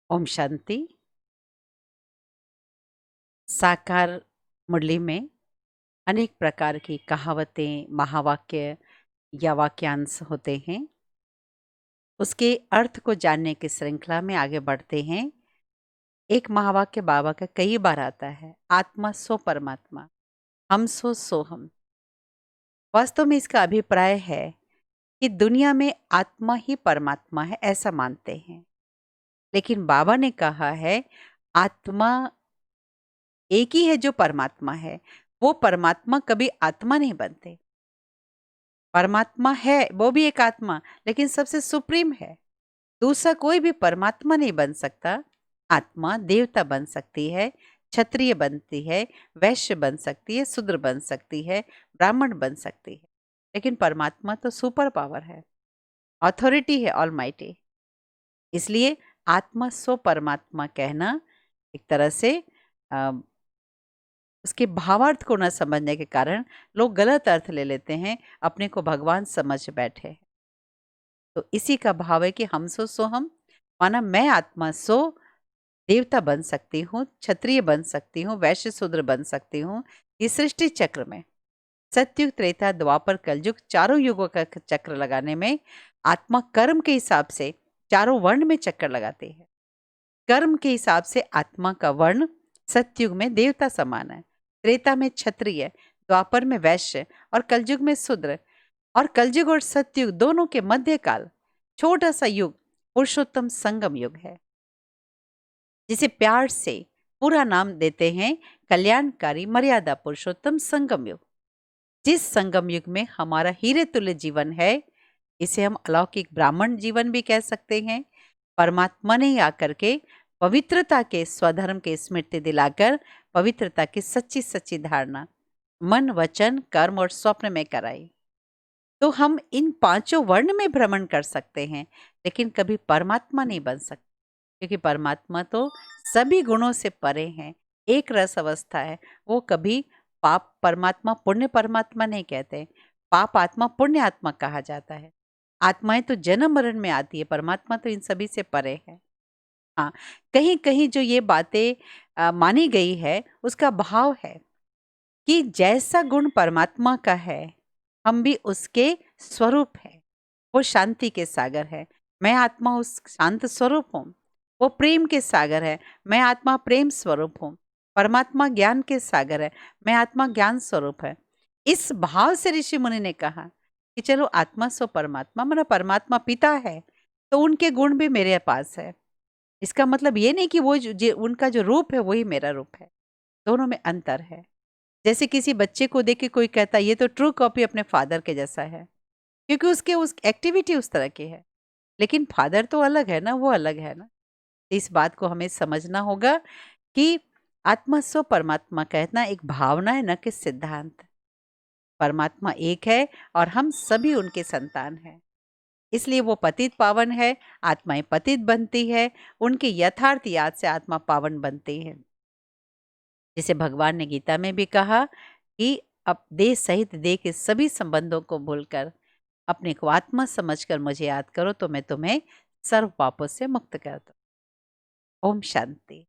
ओम शांति। साकार मुरली में अनेक प्रकार की कहावतें, महावाक्य या वाक्यांश होते हैं। उसके अर्थ को जानने की श्रृंखला में आगे बढ़ते हैं। एक महावाक्य बाबा का कई बार आता है, आत्मा सो परमात्मा, हम सो हम। वास्तव में इसका अभिप्राय है कि दुनिया में आत्मा ही परमात्मा है, ऐसा मानते हैं। लेकिन बाबा ने कहा है, आत्मा एक ही है जो परमात्मा है। वो परमात्मा कभी आत्मा नहीं बनते। परमात्मा है, वो भी एक आत्मा, लेकिन सबसे सुप्रीम है। दूसरा कोई भी परमात्मा नहीं बन सकता। आत्मा देवता बन सकती है, क्षत्रिय बनती है, वैश्य बन सकती है, शूद्र बन सकती है, ब्राह्मण बन सकती है। लेकिन परमात्मा तो सुपर पावर है, अथॉरिटी है, ऑलमाइटी। इसलिए आत्मा सो परमात्मा कहना एक तरह से अ, उसके भावार्थ को न समझने के कारण लोग गलत अर्थ ले लेते हैं, अपने को भगवान समझ बैठे हैं। तो इसी का भाव है कि हम सो हम, माना मैं आत्मा सो देवता बन सकती हूँ, क्षत्रिय बन सकती हूँ, वैश्य शूद्र बन सकती हूँ। इस सृष्टि चक्र में सतयुग, त्रेता, द्वापर, कलयुग, चारों युगों का चक्र लगाने में आत्मा कर्म के हिसाब से चारों वर्ण में चक्कर लगाती है। कर्म के हिसाब से आत्मा का वर्ण सतयुग में देवता समान है, त्रेता में क्षत्रिय, द्वापर में वैश्य और कलयुग में शूद्र। और कलयुग और सतयुग दोनों के मध्य काल छोटा सा युग पुरुषोत्तम संगम युग है, जिसे प्यार से पूरा नाम देते हैं कल्याणकारी मर्यादा पुरुषोत्तम संगम युग। जिस संगम युग में हमारा हीरे तुल्य जीवन है, इसे हम अलौकिक ब्राह्मण जीवन भी कह सकते हैं। परमात्मा ने आकर के पवित्रता के स्वधर्म के स्मृति दिलाकर पवित्रता की सच्ची सच्ची धारणा मन, वचन, कर्म और स्वप्न में कराई। तो हम इन पांचों वर्ण में भ्रमण कर सकते हैं, लेकिन कभी परमात्मा नहीं बन सकते, क्योंकि परमात्मा तो सभी गुणों से परे हैं, एक रस अवस्था है। वो कभी पाप परमात्मा, पुण्य परमात्मा नहीं कहते। पाप आत्मा, पुण्य आत्मा कहा जाता है। आत्माएं तो जन्म मरण में आती है, परमात्मा तो इन सभी से परे है। हाँ, कहीं कहीं जो ये बातें मानी गई है, उसका भाव है कि जैसा गुण परमात्मा का है, हम भी उसके स्वरूप है। वो शांति के सागर है, मैं आत्मा उस शांत स्वरूप हूँ। वो प्रेम के सागर है, मैं आत्मा प्रेम स्वरूप हूँ। परमात्मा ज्ञान के सागर है, मैं आत्मा ज्ञान स्वरूप है। इस भाव से ऋषि मुनि ने कहा कि चलो आत्मा सो परमात्मा, मेरा परमात्मा पिता है तो उनके गुण भी मेरे पास है। इसका मतलब ये नहीं कि वो उनका जो रूप है वही मेरा रूप है। दोनों में अंतर है। जैसे किसी बच्चे को देख के कोई कहता है ये तो ट्रू कॉपी अपने फादर के जैसा है, क्योंकि उसके उस एक्टिविटी उस तरह की है। लेकिन फादर तो अलग है ना, वो अलग है ना। इस बात को हमें समझना होगा कि आत्मा सो परमात्मा कहना एक भावना है, न कि सिद्धांत। परमात्मा एक है और हम सभी उनके संतान हैं। इसलिए वो पतित पावन है, आत्माएं पतित बनती है। उनकी यथार्थ याद से आत्मा पावन बनती है। जिसे भगवान ने गीता में भी कहा कि अब देह सहित देह के सभी संबंधों को भूलकर अपने को आत्मा समझकर मुझे याद करो, तो मैं तुम्हें सर्व पापों से मुक्त कर दूं। ओम शांति।